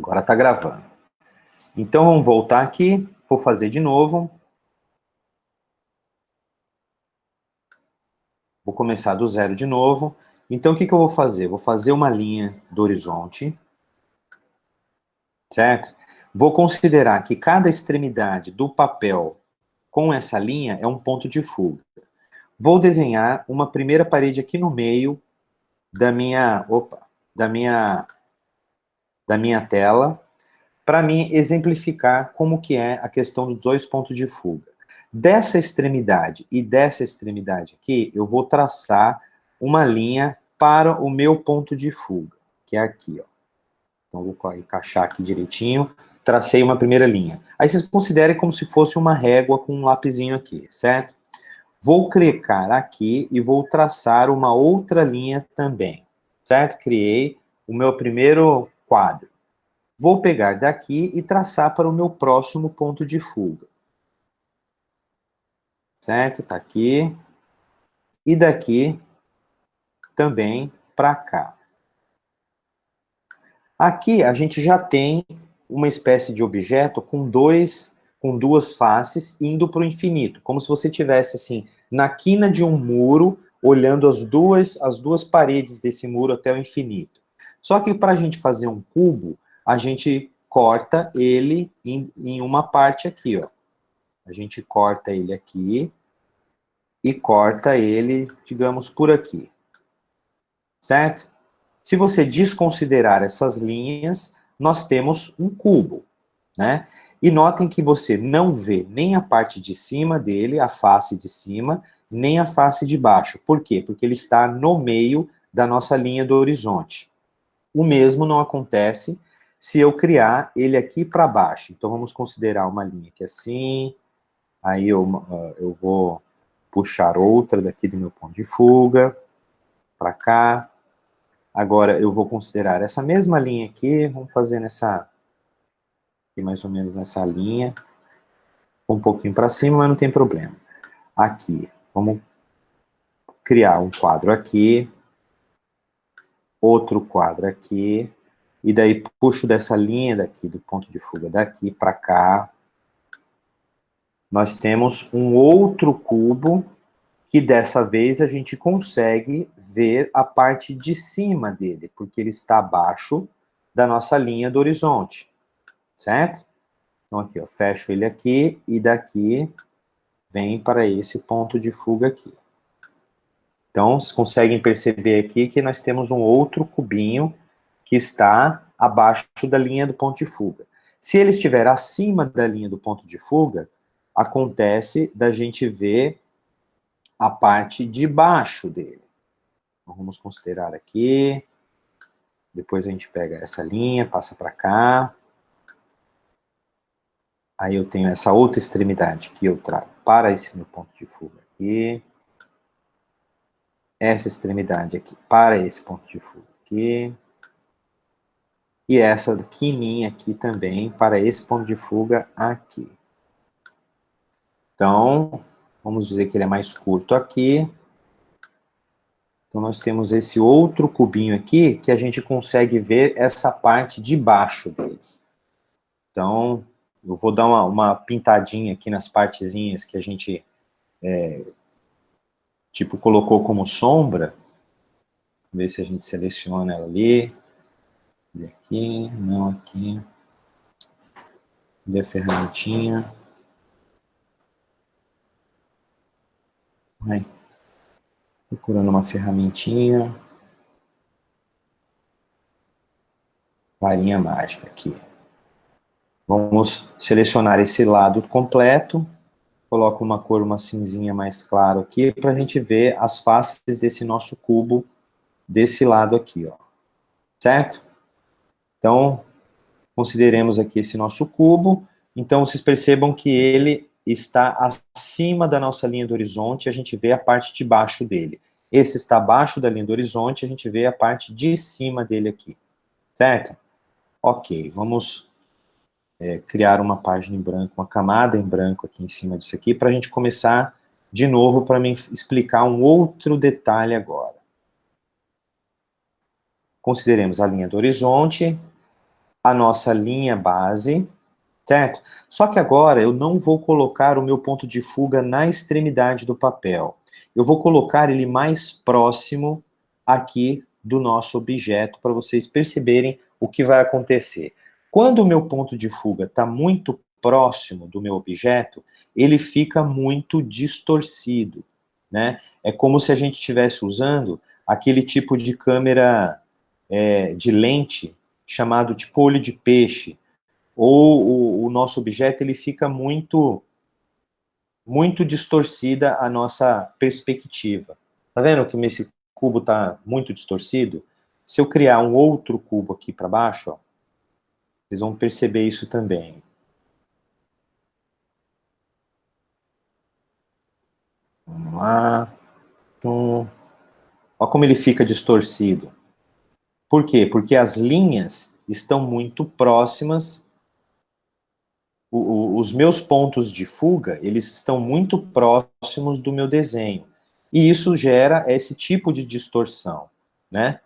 Agora está gravando. Então, vamos voltar aqui. Vou fazer de novo. Vou começar do zero de novo. Então, o que eu vou fazer? Vou fazer uma linha do horizonte. Certo? Vou considerar que cada extremidade do papel com essa linha é um ponto de fuga. Vou desenhar uma primeira parede aqui no meio da minha tela, para mim exemplificar como que é a questão dos dois pontos de fuga. Dessa extremidade e dessa extremidade aqui, eu vou traçar uma linha para o meu ponto de fuga, que é aqui, ó. Então, vou encaixar aqui direitinho, tracei uma primeira linha. Aí vocês considerem como se fosse uma régua com um lapisinho aqui, certo? Vou clicar aqui e vou traçar uma outra linha também, certo? Criei o meu primeiro quadro. Vou pegar daqui e traçar para o meu próximo ponto de fuga. Certo? Tá aqui. E daqui também para cá. Aqui a gente já tem uma espécie de objeto com duas faces indo para o infinito, como se você tivesse assim na quina de um muro, olhando as duas paredes desse muro até o infinito. Só que para a gente fazer um cubo, a gente corta ele em uma parte aqui, ó. A gente corta ele aqui e corta ele, digamos, por aqui. Certo? Se você desconsiderar essas linhas, nós temos um cubo, né? E notem que você não vê nem a parte de cima dele, a face de cima, nem a face de baixo. Por quê? Porque ele está no meio da nossa linha do horizonte. O mesmo não acontece se eu criar ele aqui para baixo. Então, vamos considerar uma linha aqui assim, aí eu vou puxar outra daqui do meu ponto de fuga, para cá. Agora, eu vou considerar essa mesma linha aqui, vamos fazer aqui mais ou menos nessa linha, um pouquinho para cima, mas não tem problema. Aqui, vamos criar um quadro aqui, outro quadro aqui, e daí puxo dessa linha daqui, do ponto de fuga daqui para cá. Nós temos um outro cubo, que dessa vez a gente consegue ver a parte de cima dele, porque ele está abaixo da nossa linha do horizonte, certo? Então aqui, ó, fecho ele aqui e daqui vem para esse ponto de fuga aqui. Então, vocês conseguem perceber aqui que nós temos um outro cubinho que está abaixo da linha do ponto de fuga. Se ele estiver acima da linha do ponto de fuga, acontece da gente ver a parte de baixo dele. Então, vamos considerar aqui. Depois a gente pega essa linha, passa para cá. Aí eu tenho essa outra extremidade que eu trago para esse meu ponto de fuga aqui. Essa extremidade aqui para esse ponto de fuga aqui. E essa quininha aqui também para esse ponto de fuga aqui. Então, vamos dizer que ele é mais curto aqui. Então, nós temos esse outro cubinho aqui que a gente consegue ver essa parte de baixo dele. Então, eu vou dar uma pintadinha aqui nas partezinhas que a gente, tipo, colocou como sombra. Ver se a gente seleciona ela ali. E aqui, não aqui. Ver a ferramentinha. Vai. Procurando uma ferramentinha. Varinha mágica aqui. Vamos selecionar esse lado completo. Coloco uma cor, uma cinzinha mais claro aqui, para a gente ver as faces desse nosso cubo desse lado aqui, ó. Certo? Então, consideremos aqui esse nosso cubo. Então, vocês percebam que ele está acima da nossa linha do horizonte, a gente vê a parte de baixo dele. Esse está abaixo da linha do horizonte, a gente vê a parte de cima dele aqui. Certo? Ok, vamos criar uma página em branco, uma camada em branco aqui em cima disso aqui, para a gente começar de novo, para me explicar um outro detalhe agora. Consideremos a linha do horizonte, a nossa linha base, certo? Só que agora eu não vou colocar o meu ponto de fuga na extremidade do papel. Eu vou colocar ele mais próximo aqui do nosso objeto, para vocês perceberem o que vai acontecer. Quando o meu ponto de fuga está muito próximo do meu objeto, ele fica muito distorcido, né? É como se a gente estivesse usando aquele tipo de câmera de lente chamado tipo olho de peixe, ou o nosso objeto ele fica muito distorcida a nossa perspectiva. Tá vendo que esse cubo está muito distorcido? Se eu criar um outro cubo aqui para baixo, ó, vocês vão perceber isso também. Vamos lá. Olha como ele fica distorcido. Por quê? Porque as linhas estão muito próximas. Os meus pontos de fuga, eles estão muito próximos do meu desenho. E isso gera esse tipo de distorção, né?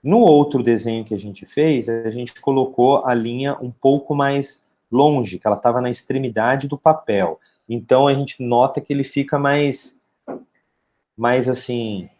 No outro desenho que a gente fez, a gente colocou a linha um pouco mais longe, que ela estava na extremidade do papel. Então, a gente nota que ele fica mais assim,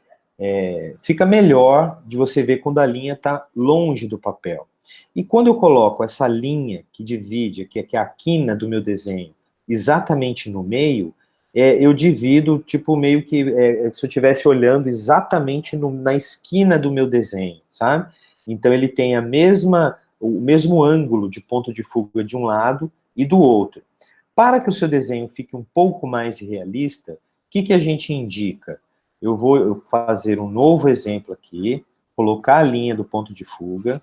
fica melhor de você ver quando a linha está longe do papel. E quando eu coloco essa linha que divide, que é a quina do meu desenho, exatamente no meio, eu divido, tipo, meio que se eu estivesse olhando exatamente na esquina do meu desenho, sabe? Então ele tem o mesmo ângulo de ponto de fuga de um lado e do outro. Para que o seu desenho fique um pouco mais realista, o que a gente indica? Eu vou fazer um novo exemplo aqui, colocar a linha do ponto de fuga,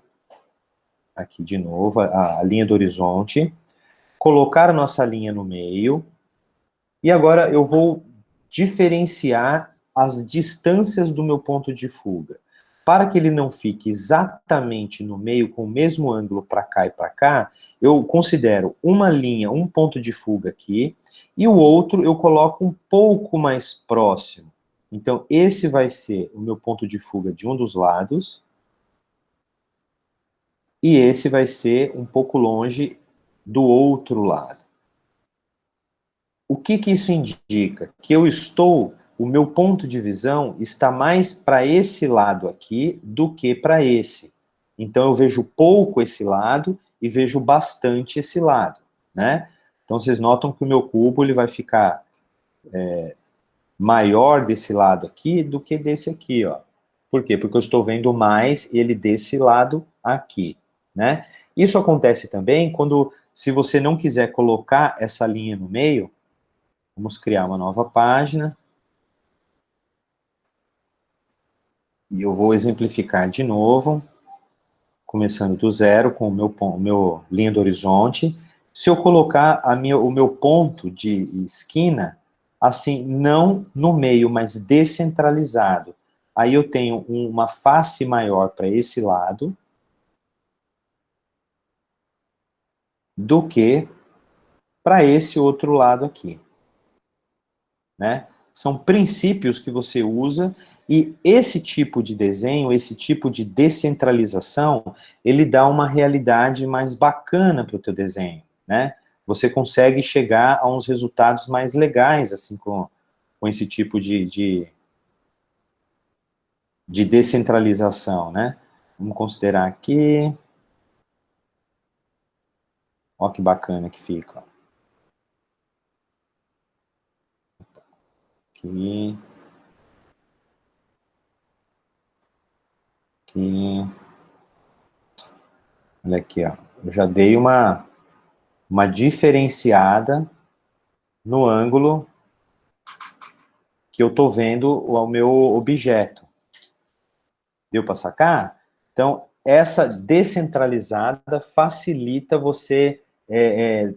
aqui de novo, a linha do horizonte, colocar a nossa linha no meio, e agora eu vou diferenciar as distâncias do meu ponto de fuga. Para que ele não fique exatamente no meio, com o mesmo ângulo para cá e para cá, eu considero uma linha, um ponto de fuga aqui, e o outro eu coloco um pouco mais próximo. Então, esse vai ser o meu ponto de fuga de um dos lados, e esse vai ser um pouco longe do outro lado. O que isso indica? Que o meu ponto de visão está mais para esse lado aqui do que para esse. Então eu vejo pouco esse lado e vejo bastante esse lado, né? Então vocês notam que o meu cubo ele vai ficar maior desse lado aqui do que desse aqui, ó. Por quê? Porque eu estou vendo mais ele desse lado aqui, né? Isso acontece também quando, se você não quiser colocar essa linha no meio, vamos criar uma nova página. E eu vou exemplificar de novo, começando do zero, com o meu linha do horizonte. Se eu colocar o meu ponto de esquina, assim, não no meio, mas descentralizado. Aí eu tenho uma face maior para esse lado do que para esse outro lado aqui, né? São princípios que você usa e esse tipo de desenho, esse tipo de descentralização, ele dá uma realidade mais bacana para o teu desenho, né? Você consegue chegar a uns resultados mais legais, assim, com esse tipo de descentralização, né? Vamos considerar aqui. Olha que bacana que fica. Aqui. Aqui. Olha aqui, ó. Eu já dei uma diferenciada no ângulo que eu estou vendo o meu objeto. Deu para sacar? Então, essa descentralizada facilita você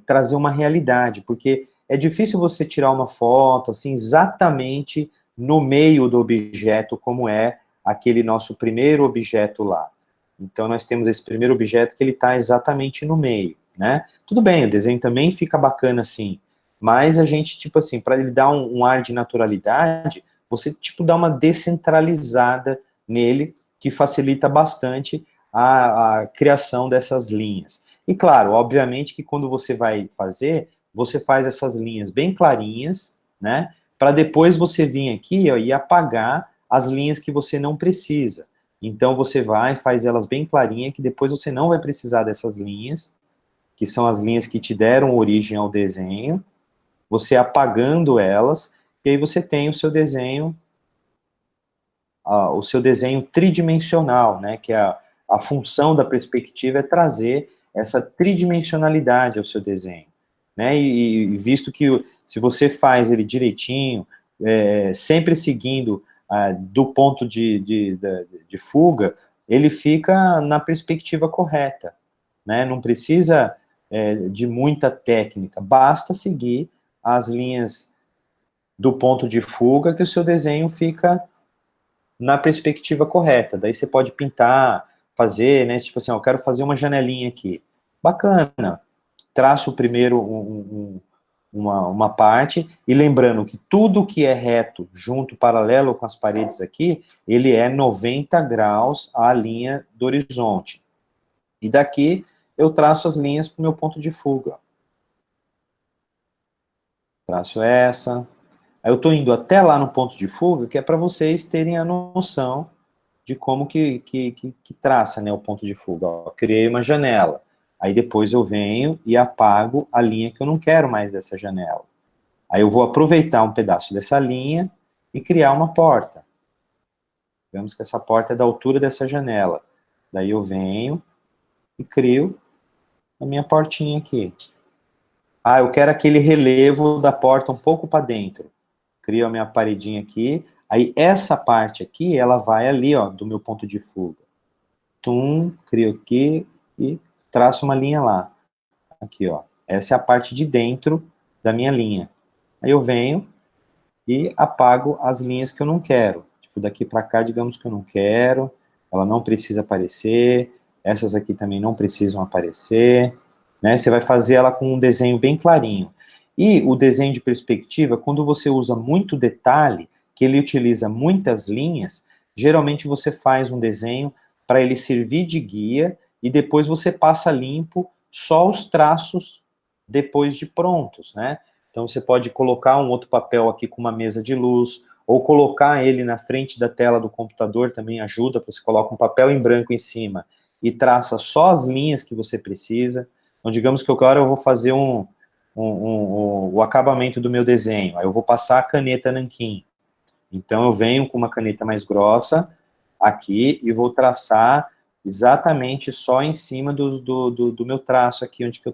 trazer uma realidade, porque é difícil você tirar uma foto assim exatamente no meio do objeto, como é aquele nosso primeiro objeto lá. Então, nós temos esse primeiro objeto que ele está exatamente no meio, né? Tudo bem, o desenho também fica bacana assim, mas a gente, tipo assim, para ele dar um ar de naturalidade, você, tipo, dá uma descentralizada nele, que facilita bastante a criação dessas linhas. E claro, obviamente que quando você vai fazer, você faz essas linhas bem clarinhas, né? Para depois você vir aqui, ó, e apagar as linhas que você não precisa. Então você vai e faz elas bem clarinhas, que depois você não vai precisar dessas linhas, que são as linhas que te deram origem ao desenho. Você apagando elas, e aí você tem o seu desenho tridimensional, né? Que é a função da perspectiva é trazer essa tridimensionalidade ao seu desenho, né? E visto que se você faz ele direitinho, sempre seguindo do ponto de fuga, ele fica na perspectiva correta, né? Não precisa de muita técnica, basta seguir as linhas do ponto de fuga que o seu desenho fica na perspectiva correta. Daí você pode pintar, fazer, né? Tipo assim, ó, eu quero fazer uma janelinha aqui. Bacana. Traço primeiro uma parte, e lembrando que tudo que é reto, junto, paralelo com as paredes aqui, ele é 90 graus à linha do horizonte. E daqui eu traço as linhas para o meu ponto de fuga. Traço essa. Aí eu estou indo até lá no ponto de fuga, que é para vocês terem a noção de como que traça, né, o ponto de fuga. Ó, criei uma janela. Aí depois eu venho e apago a linha que eu não quero mais dessa janela. Aí eu vou aproveitar um pedaço dessa linha e criar uma porta. Digamos que essa porta é da altura dessa janela. Daí eu venho e crio a minha portinha aqui. Ah, eu quero aquele relevo da porta um pouco para dentro. Crio a minha paredinha aqui. Aí essa parte aqui, ela vai ali, ó, do meu ponto de fuga. Crio aqui e traço uma linha lá. Aqui, ó. Essa é a parte de dentro da minha linha. Aí eu venho e apago as linhas que eu não quero. Tipo, daqui para cá, digamos que eu não quero, ela não precisa aparecer, essas aqui também não precisam aparecer, né? Você vai fazer ela com um desenho bem clarinho. E o desenho de perspectiva, quando você usa muito detalhe, que ele utiliza muitas linhas, geralmente você faz um desenho para ele servir de guia e depois você passa limpo só os traços depois de prontos, né? Então você pode colocar um outro papel aqui com uma mesa de luz, ou colocar ele na frente da tela do computador também ajuda, você coloca um papel em branco em cima e traça só as linhas que você precisa. Então digamos que agora eu vou fazer o acabamento do meu desenho, aí eu vou passar a caneta nanquim. Então eu venho com uma caneta mais grossa aqui e vou traçar exatamente só em cima do meu traço aqui, onde que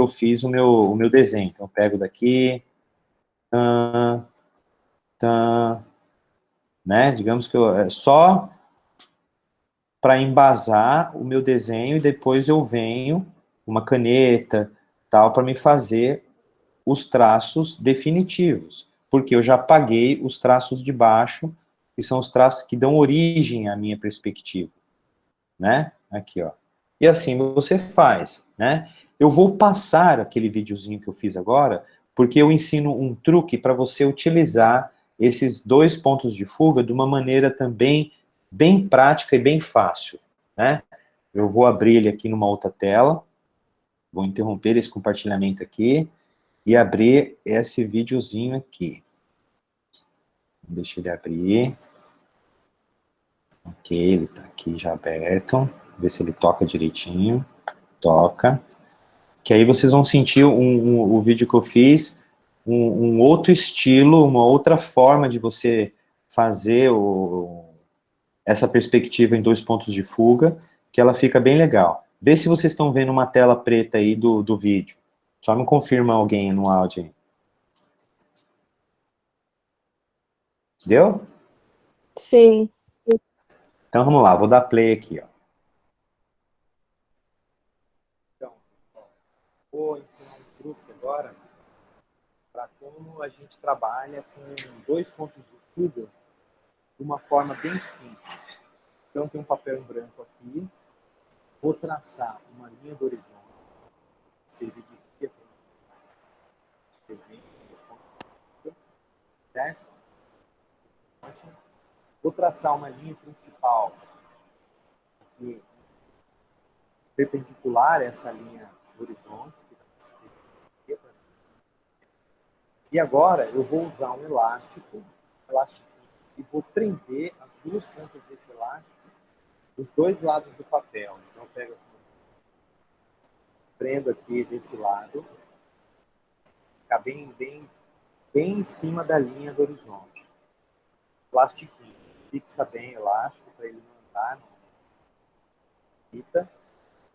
eu fiz o meu desenho. Então eu pego daqui, tá, né? Digamos que é só para embasar o meu desenho e depois eu venho uma caneta, tal, para me fazer os traços definitivos, porque eu já apaguei os traços de baixo, que são os traços que dão origem à minha perspectiva, né? Aqui, ó. E assim você faz, né? Eu vou passar aquele videozinho que eu fiz agora, porque eu ensino um truque para você utilizar esses dois pontos de fuga de uma maneira também bem prática e bem fácil, né? Eu vou abrir ele aqui numa outra tela, vou interromper esse compartilhamento aqui e abrir esse videozinho aqui. Deixa ele abrir. Ok, ele está aqui já aberto. Ver se ele toca direitinho. Toca. Que aí vocês vão sentir o vídeo que eu fiz, um outro estilo, uma outra forma de você fazer essa perspectiva em dois pontos de fuga, que ela fica bem legal. Vê se vocês estão vendo uma tela preta aí do vídeo. Só me confirma alguém no áudio aí. Deu? Sim. Então vamos lá, vou dar play aqui, ó. Então, vou ensinar um truque agora para como a gente trabalha com dois pontos de fuga de uma forma bem simples. Então tem um papel em branco aqui, vou traçar uma linha do horizonte, servir de guia para o desenho, certo? Vou traçar uma linha principal aqui perpendicular a essa linha do horizonte. E agora eu vou usar um elástico, e vou prender as duas pontas desse elástico dos dois lados do papel. Então eu pego, prendo aqui desse lado, fica bem em cima da linha do horizonte. Plastiquinho, fixa bem o elástico para ele não andar, não fita.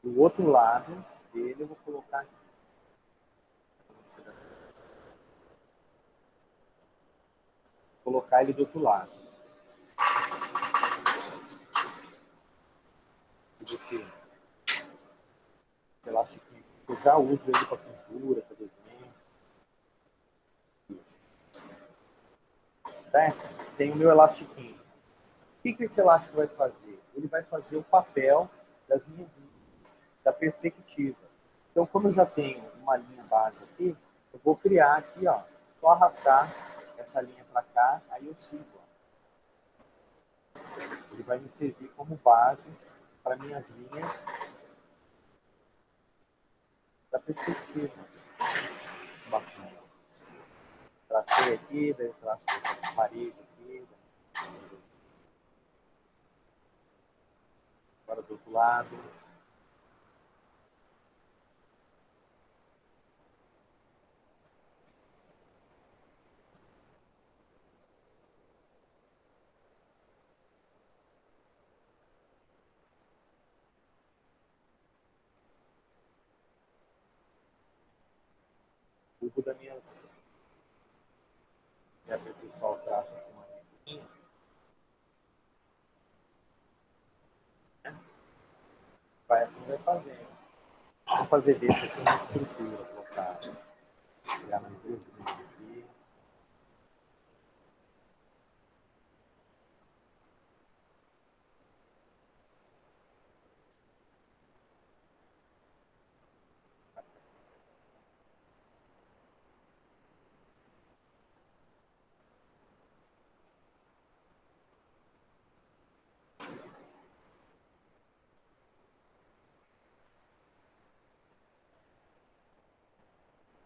Do outro lado dele eu vou colocar aqui. Colocar ele do outro lado. Esse elastiquinho, eu já uso ele para pintura, para desenho. Certo? Tem o meu elastiquinho. O que esse elástico vai fazer? Ele vai fazer o papel das minhas linhas, da perspectiva. Então, como eu já tenho uma linha base aqui, eu vou criar aqui, ó, só arrastar essa linha para cá, aí eu sigo. Ele vai me servir como base para minhas linhas da perspectiva. Bacana. Tracei aqui, daí eu traço a parede aqui. Agora do outro lado. Cubo da minha pessoal traço aqui uma linha. Né? Vai assim, vai fazendo. Vou fazer desse aqui uma estrutura, colocar. Criar mais duas linhas aqui.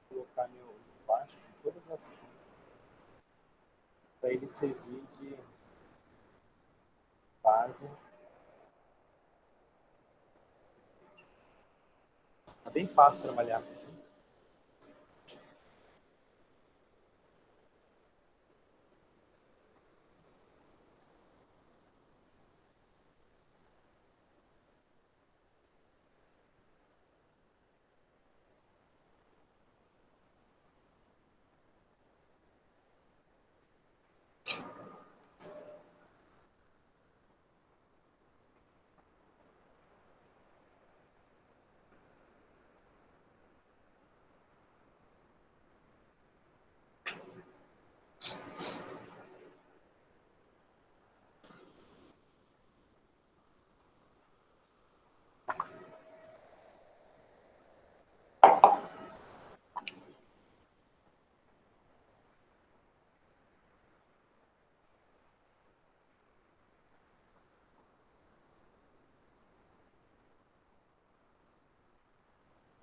Colocar meu plástico em todas as linhas para ele servir de base. É bem fácil trabalhar assim.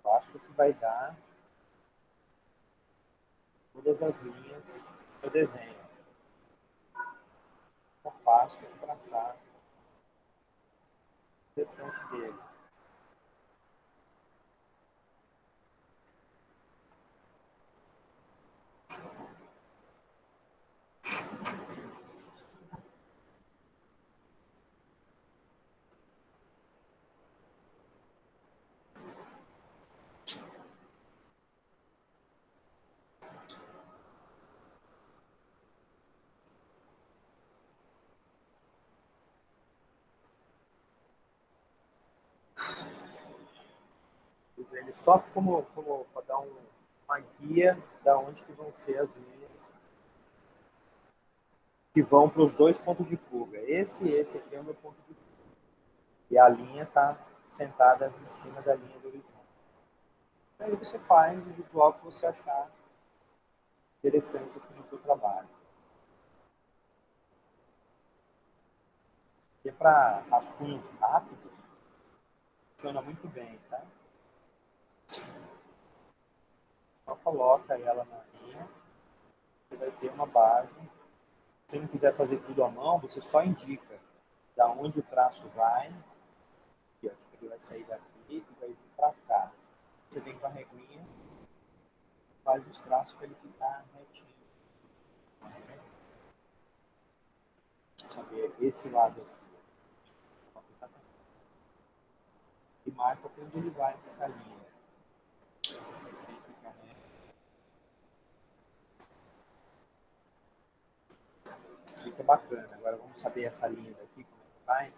Eu acho que vai dar todas as linhas do desenho. É fácil de traçar o restante dele. Ele só como para dar uma guia da onde que vão ser as linhas que vão para os dois pontos de fuga. Esse aqui é o meu ponto de fuga. E a linha está sentada em cima da linha do horizonte. Aí você faz o visual que você achar interessante aqui no seu trabalho. E para rascunhos rápidos, funciona muito bem, sabe? Só coloca ela na linha, você vai ter uma base. Se você não quiser fazer tudo à mão, você só indica da onde o traço vai. Aqui, ó, ele vai sair daqui e vai vir para cá. Você vem com a reguinha, faz os traços para ele ficar retinho. Saber esse lado aqui. E marca para onde ele vai nessa linha. Fica bacana. Agora vamos saber essa linha daqui, como é que vai.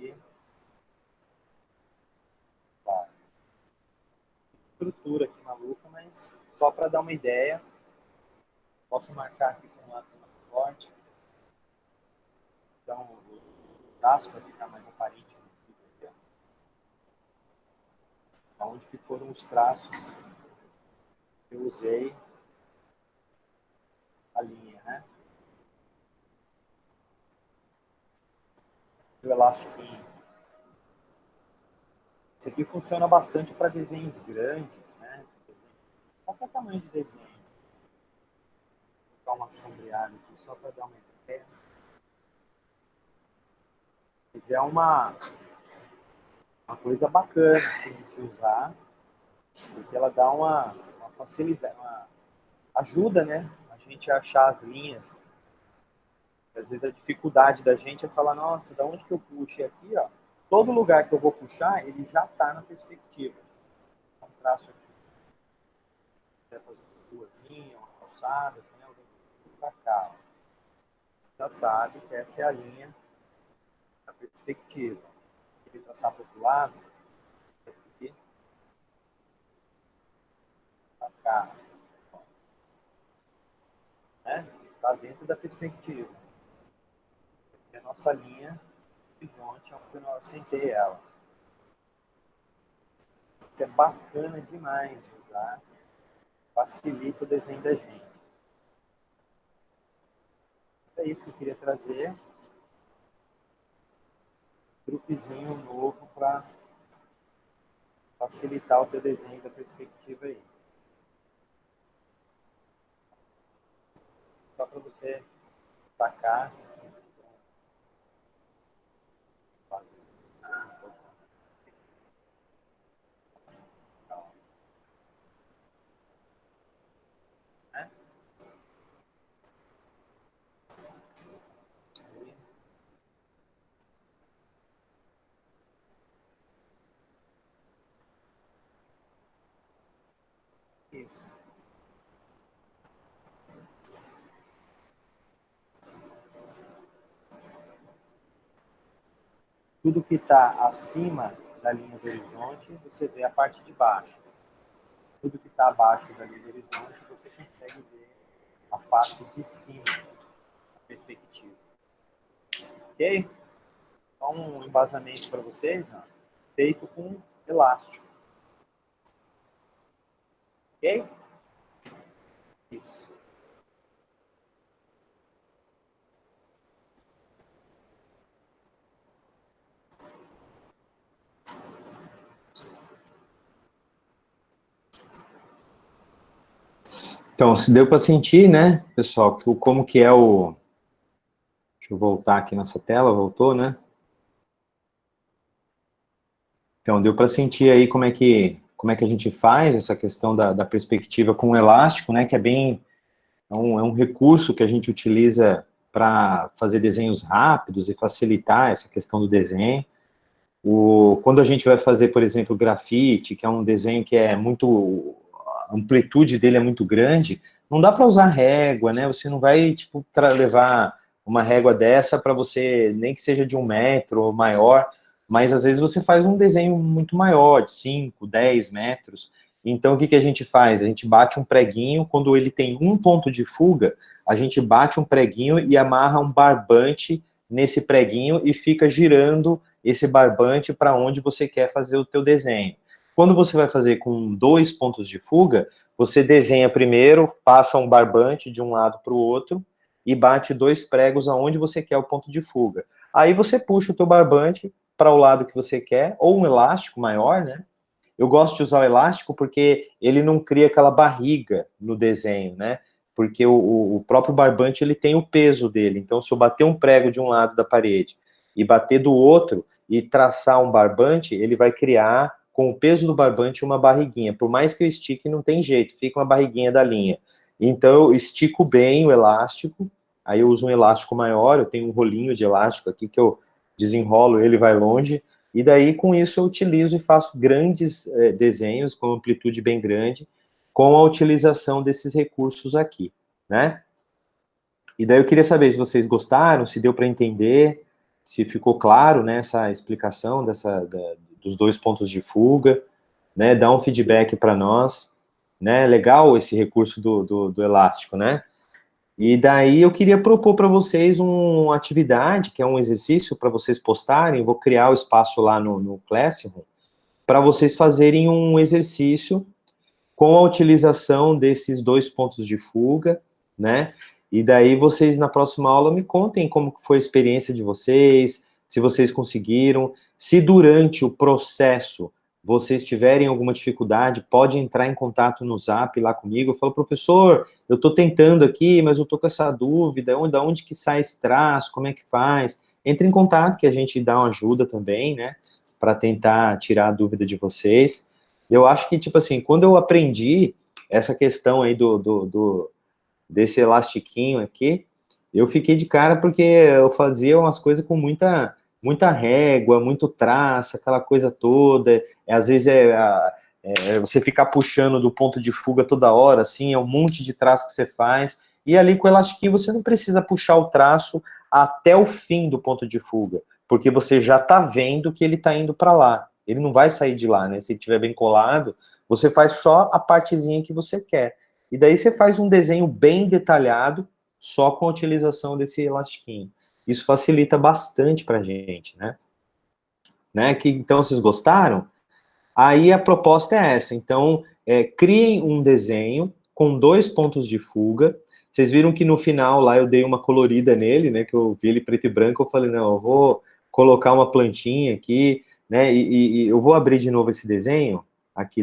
E tá. Estrutura aqui maluca, mas só para dar uma ideia. Posso marcar aqui com um lado mais forte. Então, o traço para ficar mais aparente no vídeo aqui, ó. Onde que foram os traços que eu usei a linha, né? O elastiquinho. Isso aqui funciona bastante para desenhos grandes, né? Qualquer tamanho de desenho. Vou dar uma sombreada aqui só para dar uma ideia. Mas é uma coisa bacana assim, de se usar, porque ela dá uma facilidade, ajuda, né? A gente a achar as linhas. Às vezes a dificuldade da gente é falar, nossa, da onde que eu puxei aqui, ó? Todo lugar que eu vou puxar, ele já está na perspectiva. Um traço aqui. Quer fazer uma ruazinha, uma calçada, tem alguém para cá. Ó. Já sabe que essa é a linha da perspectiva. Ele traçar para o outro lado, aqui, para cá. Né? Está dentro da perspectiva. É a nossa linha horizonte, onde eu assentei ela. É bacana demais de usar, facilita o desenho da gente. É isso que eu queria trazer. Truquezinho novo para facilitar o teu desenho da perspectiva aí. Só para você sacar. Isso. Tudo que está acima da linha do horizonte, você vê a parte de baixo. Tudo que está abaixo da linha do horizonte, você consegue ver a face de cima, a perspectiva. Ok? Então, um embasamento para vocês, ó, feito com elástico. Ok? Isso. Então, se deu para sentir, né, pessoal, que como que é o... Deixa eu voltar aqui nessa tela, voltou, né? Então, deu para sentir aí como é que a gente faz essa questão da perspectiva com o elástico, né, que é bem... É um recurso que a gente utiliza para fazer desenhos rápidos e facilitar essa questão do desenho. Quando a gente vai fazer, por exemplo, grafite, que é um desenho que é muito... A amplitude dele é muito grande, não dá para usar régua, né? Você não vai, tipo, levar uma régua dessa para você, nem que seja de 1 metro ou maior, mas às vezes você faz um desenho muito maior, de 5, 10 metros. Então, o que a gente faz? A gente bate um preguinho, quando ele tem um ponto de fuga, a gente bate um preguinho e amarra um barbante nesse preguinho e fica girando esse barbante para onde você quer fazer o teu desenho. Quando você vai fazer com 2 pontos de fuga, você desenha primeiro, passa um barbante de um lado para o outro e bate 2 pregos aonde você quer o ponto de fuga. Aí você puxa o teu barbante para o lado que você quer, ou um elástico maior, né? Eu gosto de usar o elástico porque ele não cria aquela barriga no desenho, né? Porque o próprio barbante, ele tem o peso dele. Então, se eu bater um prego de um lado da parede e bater do outro e traçar um barbante, ele vai criar, com o peso do barbante, uma barriguinha. Por mais que eu estique, não tem jeito, fica uma barriguinha da linha. Então, eu estico bem o elástico, aí eu uso um elástico maior, eu tenho um rolinho de elástico aqui que eu desenrolo, ele vai longe, e daí, com isso, eu utilizo e faço grandes desenhos, com amplitude bem grande, com a utilização desses recursos aqui, né? E daí eu queria saber se vocês gostaram, se deu para entender, se ficou claro, né, essa explicação dos dois pontos de fuga, né? Dá um feedback para nós, né? Legal esse recurso do elástico, né? E daí eu queria propor para vocês uma atividade, que é um exercício para vocês postarem, eu vou criar o espaço lá no Classroom, para vocês fazerem um exercício com a utilização desses dois pontos de fuga, né? E daí vocês, na próxima aula, me contem como foi a experiência de vocês, se vocês conseguiram, se durante o processo vocês tiverem alguma dificuldade, pode entrar em contato no Zap lá comigo, eu falo, professor, eu estou tentando aqui, mas eu estou com essa dúvida, da onde que sai esse traço, como é que faz? Entre em contato que a gente dá uma ajuda também, né, para tentar tirar a dúvida de vocês. Eu acho que, tipo assim, quando eu aprendi essa questão aí desse elastiquinho aqui, eu fiquei de cara porque eu fazia umas coisas com muita régua, muito traço, aquela coisa toda, às vezes você ficar puxando do ponto de fuga toda hora, assim, é um monte de traço que você faz, e ali com o elastiquinho você não precisa puxar o traço até o fim do ponto de fuga, porque você já está vendo que ele está indo para lá, ele não vai sair de lá, né, se ele estiver bem colado, você faz só a partezinha que você quer, e daí você faz um desenho bem detalhado, só com a utilização desse elastiquinho. Isso facilita bastante para a gente, né? Então, vocês gostaram? Aí a proposta é essa. Então, criem um desenho com dois pontos de fuga. Vocês viram que no final lá eu dei uma colorida nele, né? Que eu vi ele preto e branco. Eu falei, não, eu vou colocar uma plantinha aqui, né? E eu vou abrir de novo esse desenho aqui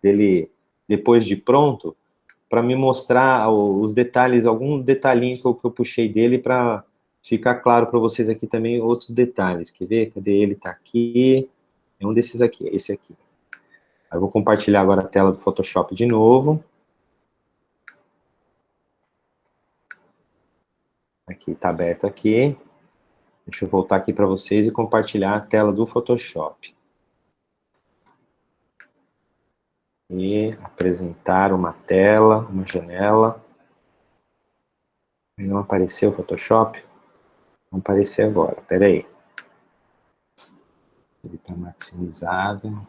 dele depois de pronto, para me mostrar os detalhes, algum detalhinho que eu puxei dele para ficar claro para vocês aqui também outros detalhes. Quer ver? Cadê ele? Tá aqui. É um desses aqui, esse aqui. Eu vou compartilhar agora a tela do Photoshop de novo. Aqui, tá aberto aqui. Deixa eu voltar aqui para vocês e compartilhar a tela do Photoshop. E apresentar uma tela, uma janela. Não apareceu o Photoshop? Vão aparecer agora, peraí. Ele está maximizado.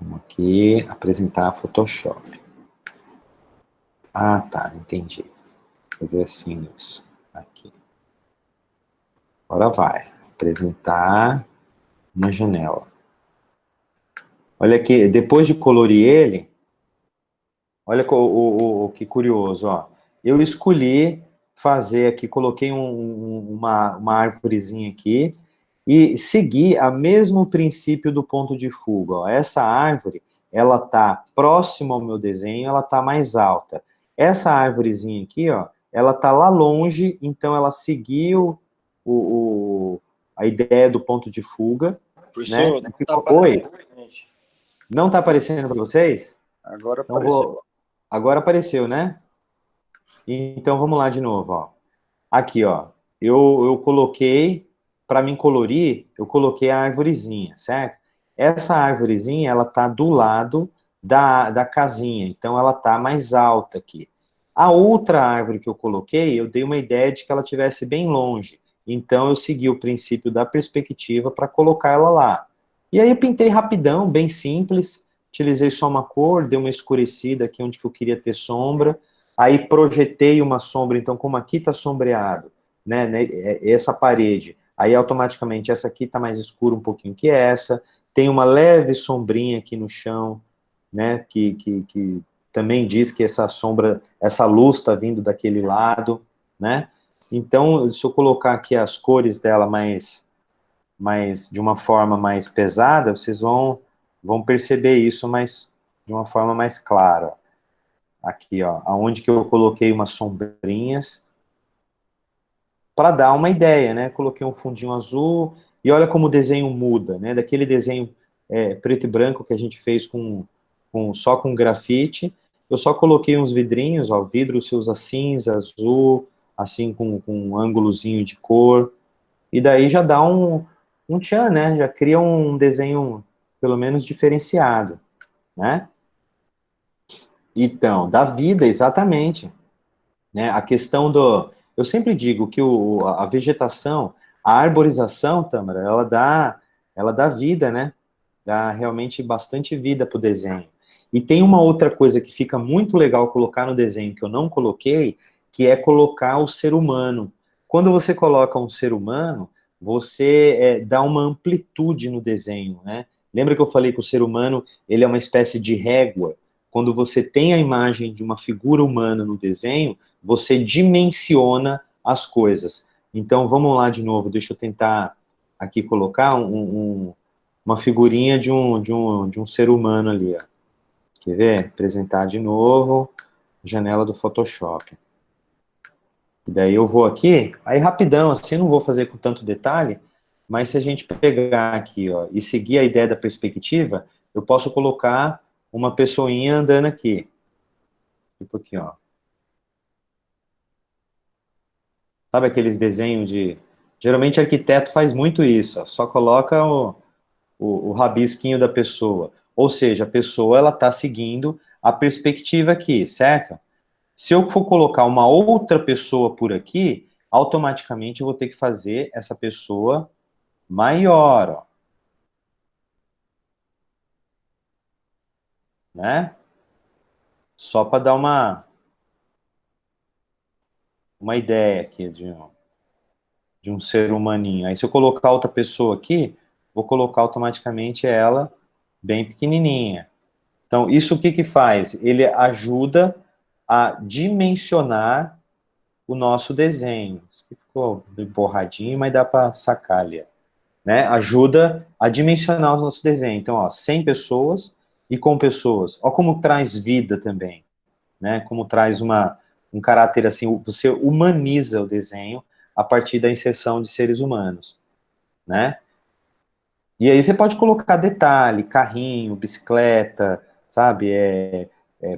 Vamos aqui, apresentar Photoshop. Ah, tá, entendi. Vou fazer assim isso. Aqui. Agora vai. Apresentar uma janela. Olha aqui, depois de colorir ele, olha que curioso, ó. Eu escolhi fazer aqui, coloquei uma árvorezinha aqui e segui o mesmo princípio do ponto de fuga. Ó. Essa árvore, ela tá próxima ao meu desenho, ela tá mais alta. Essa árvorezinha aqui, ó, ela tá lá longe, então ela seguiu a ideia do ponto de fuga. Professor, né? não tá Oi? gente. Não tá aparecendo para vocês? Agora Então apareceu. Agora apareceu, né? Então vamos lá de novo, ó. Aqui, ó. Eu coloquei, para mim colorir, eu coloquei a arvorezinha, certo? Essa arvorezinha, ela tá do lado da casinha, então ela tá mais alta aqui. A outra árvore que eu coloquei, eu dei uma ideia de que ela estivesse bem longe. Então eu segui o princípio da perspectiva para colocar ela lá. E aí eu pintei rapidão, bem simples, utilizei só uma cor, dei uma escurecida aqui onde que eu queria ter sombra, aí projetei uma sombra, então como aqui está sombreado, né, essa parede, aí automaticamente essa aqui está mais escura um pouquinho que essa, tem uma leve sombrinha aqui no chão, né, que também diz que essa sombra, essa luz está vindo daquele lado, né? Então, se eu colocar aqui as cores dela de uma forma mais pesada, vocês vão perceber isso de uma forma mais clara. Aqui, ó, aonde que eu coloquei umas sombrinhas, para dar uma ideia, né? Coloquei um fundinho azul, e olha como o desenho muda, né? Daquele desenho preto e branco que a gente fez só com grafite, eu só coloquei uns vidrinhos, ó, o vidro se usa cinza, azul, assim com um ângulozinho de cor, e daí já dá um tchan, né? Já cria um desenho, pelo menos, diferenciado, né? Então, da vida, exatamente, né? A questão eu sempre digo que a vegetação, a arborização, Tamara, ela dá vida, né? Dá realmente bastante vida para o desenho. E tem uma outra coisa que fica muito legal colocar no desenho, que eu não coloquei, que é colocar o ser humano. Quando você coloca um ser humano, você dá uma amplitude no desenho, né? Lembra que eu falei que o ser humano, ele é uma espécie de régua? Quando você tem a imagem de uma figura humana no desenho, você dimensiona as coisas. Então, vamos lá de novo, deixa eu tentar aqui colocar uma figurinha de um ser humano ali, ó. Quer ver? Apresentar de novo, janela do Photoshop. E daí eu vou aqui, aí rapidão, assim, não vou fazer com tanto detalhe, mas se a gente pegar aqui, ó, e seguir a ideia da perspectiva, eu posso colocar uma pessoinha andando aqui. Tipo aqui, ó. Sabe aqueles desenhos de... Geralmente arquiteto faz muito isso, ó, só coloca o rabisquinho da pessoa. Ou seja, a pessoa ela está seguindo a perspectiva aqui, certo? Se eu for colocar uma outra pessoa por aqui, automaticamente eu vou ter que fazer essa pessoa maior, ó, né? Só para dar uma ideia aqui de um ser humaninho. Aí se eu colocar outra pessoa aqui, vou colocar automaticamente ela bem pequenininha. Então, isso o que que faz? Ele ajuda a dimensionar o nosso desenho. Isso aqui ficou borradinho, mas dá para sacar ali, né? Ajuda a dimensionar o nosso desenho. Então, ó, sem pessoas e com pessoas. Ó como traz vida também, né? Como traz um caráter assim, você humaniza o desenho a partir da inserção de seres humanos, né? E aí você pode colocar detalhe, carrinho, bicicleta, sabe?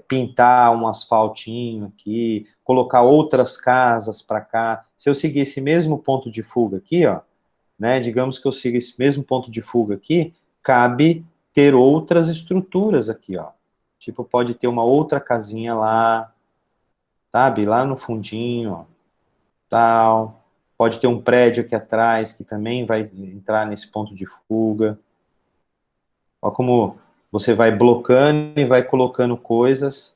Pintar um asfaltinho aqui, colocar outras casas para cá. Se eu seguir esse mesmo ponto de fuga aqui, ó, né? Digamos que eu siga esse mesmo ponto de fuga aqui, cabe ter outras estruturas aqui, ó. Tipo, pode ter uma outra casinha lá, sabe? Lá no fundinho, ó, tal. Pode ter um prédio aqui atrás que também vai entrar nesse ponto de fuga. Olha como você vai blocando e vai colocando coisas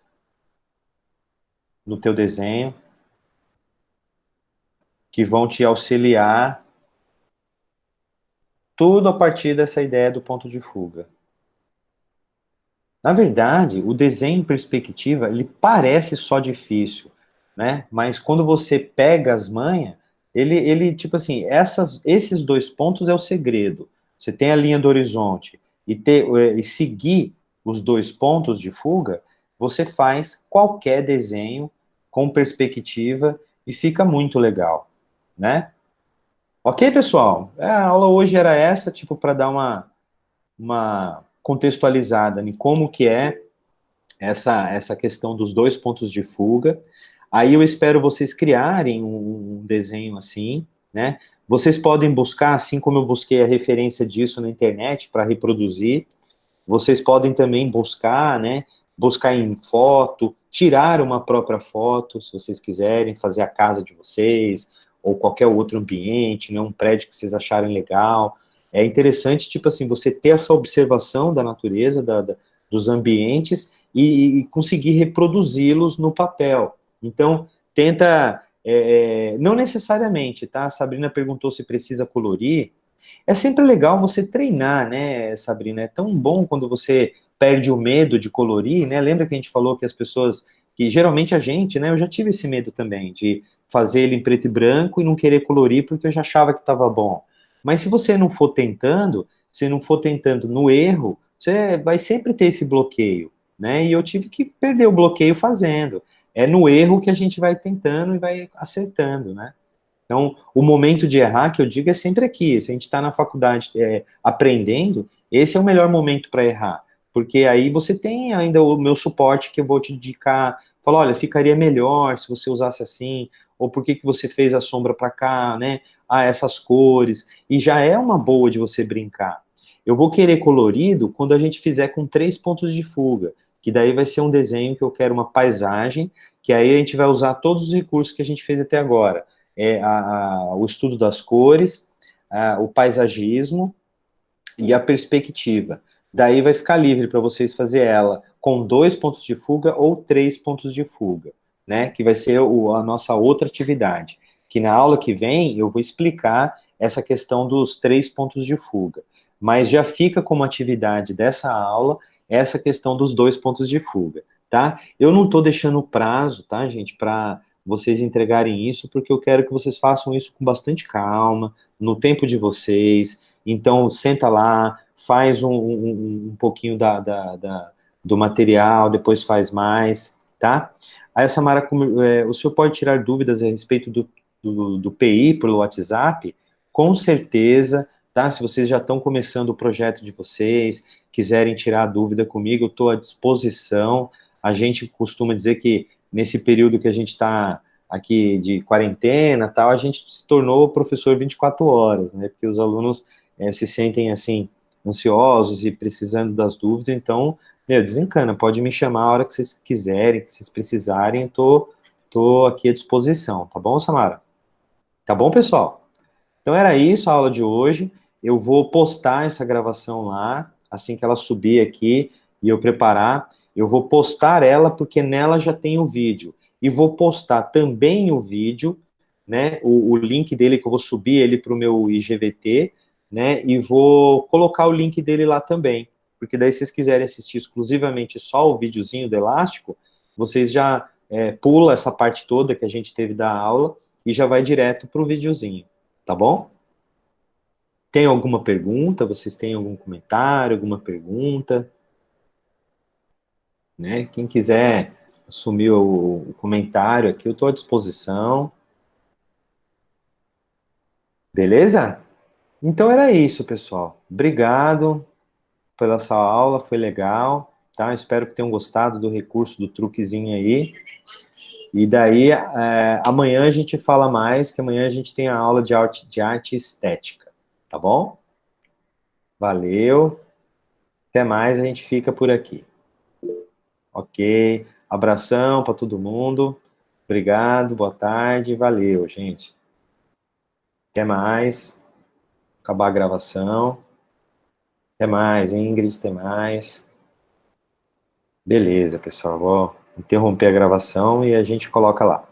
no teu desenho que vão te auxiliar, tudo a partir dessa ideia do ponto de fuga. Na verdade, o desenho em perspectiva, ele parece só difícil, né? Mas quando você pega as manhas, ele tipo assim, esses dois pontos é o segredo. Você tem a linha do horizonte e seguir os dois pontos de fuga, você faz qualquer desenho com perspectiva e fica muito legal, né? Ok, pessoal? A aula hoje era essa, tipo, para dar uma contextualizada em como que é essa questão dos dois pontos de fuga. Aí eu espero vocês criarem um desenho assim, né? Vocês podem buscar, assim como eu busquei a referência disso na internet para reproduzir, vocês podem também buscar, né? Buscar em foto, tirar uma própria foto, se vocês quiserem, fazer a casa de vocês, ou qualquer outro ambiente, né? Um prédio que vocês acharem legal. É interessante, tipo assim, você ter essa observação da natureza, dos ambientes, e conseguir reproduzi-los no papel. Então, tenta, não necessariamente, tá? A Sabrina perguntou se precisa colorir. É sempre legal você treinar, né, Sabrina? É tão bom quando você perde o medo de colorir, né? Lembra que a gente falou que as pessoas, que geralmente a gente, né? Eu já tive esse medo também, de fazer ele em preto e branco e não querer colorir porque eu já achava que estava bom. Mas se você não for tentando, se não for tentando no erro, você vai sempre ter esse bloqueio, né? E eu tive que perder o bloqueio fazendo. É no erro que a gente vai tentando e vai acertando, né? Então, o momento de errar, que eu digo, é sempre aqui. Se a gente está na faculdade aprendendo, esse é o melhor momento para errar. Porque aí você tem ainda o meu suporte que eu vou te indicar. Falar, olha, ficaria melhor se você usasse assim, ou por que que você fez a sombra para cá, né? Ah, essas cores. E já é uma boa de você brincar. Eu vou querer colorido quando a gente fizer com 3 pontos de fuga, que daí vai ser um desenho que eu quero uma paisagem, que aí a gente vai usar todos os recursos que a gente fez até agora o estudo das cores, o paisagismo e a perspectiva. Daí vai ficar livre para vocês fazer ela com 2 pontos de fuga ou 3 pontos de fuga, né? Que vai ser a nossa outra atividade. Que na aula que vem eu vou explicar essa questão dos 3 pontos de fuga. Mas já fica como atividade dessa aula essa questão dos 2 pontos de fuga, tá? Eu não estou deixando prazo, tá, gente, para vocês entregarem isso, porque eu quero que vocês façam isso com bastante calma, no tempo de vocês. Então, senta lá, faz um pouquinho do material, depois faz mais, tá? Aí, Samara, o senhor pode tirar dúvidas a respeito do PI pelo WhatsApp? Com certeza, tá? Se vocês já estão começando o projeto de vocês, quiserem tirar dúvida comigo, eu estou à disposição. A gente costuma dizer que nesse período que a gente está aqui de quarentena, tal, a gente se tornou professor 24 horas, né? Porque os alunos se sentem assim ansiosos e precisando das dúvidas, então, meu, desencana, pode me chamar a hora que vocês quiserem, que vocês precisarem, tô aqui à disposição, tá bom, Samara? Tá bom, pessoal? Então era isso a aula de hoje. Eu vou postar essa gravação lá, assim que ela subir aqui e eu preparar. Eu vou postar ela porque nela já tem o vídeo. E vou postar também o vídeo, né? O link dele que eu vou subir ele para o meu IGVT, né? E vou colocar o link dele lá também. Porque daí, se vocês quiserem assistir exclusivamente só o videozinho do Elástico, vocês já pula essa parte toda que a gente teve da aula e já vai direto para o videozinho. Tá bom? Tem alguma pergunta? Vocês têm algum comentário, alguma pergunta? Né? Quem quiser assumir o comentário aqui, eu estou à disposição. Beleza? Então era isso, pessoal. Obrigado pela sua aula, foi legal, tá? Espero que tenham gostado do recurso do truquezinho aí. E daí, amanhã a gente fala mais, que amanhã a gente tem a aula de arte estética, tá bom? Valeu. Até mais, a gente fica por aqui. Ok. Abração para todo mundo. Obrigado, boa tarde. Valeu, gente. Até mais. Acabar a gravação. Até mais, Ingrid. Até mais. Beleza, pessoal. Vou interromper a gravação e a gente coloca lá.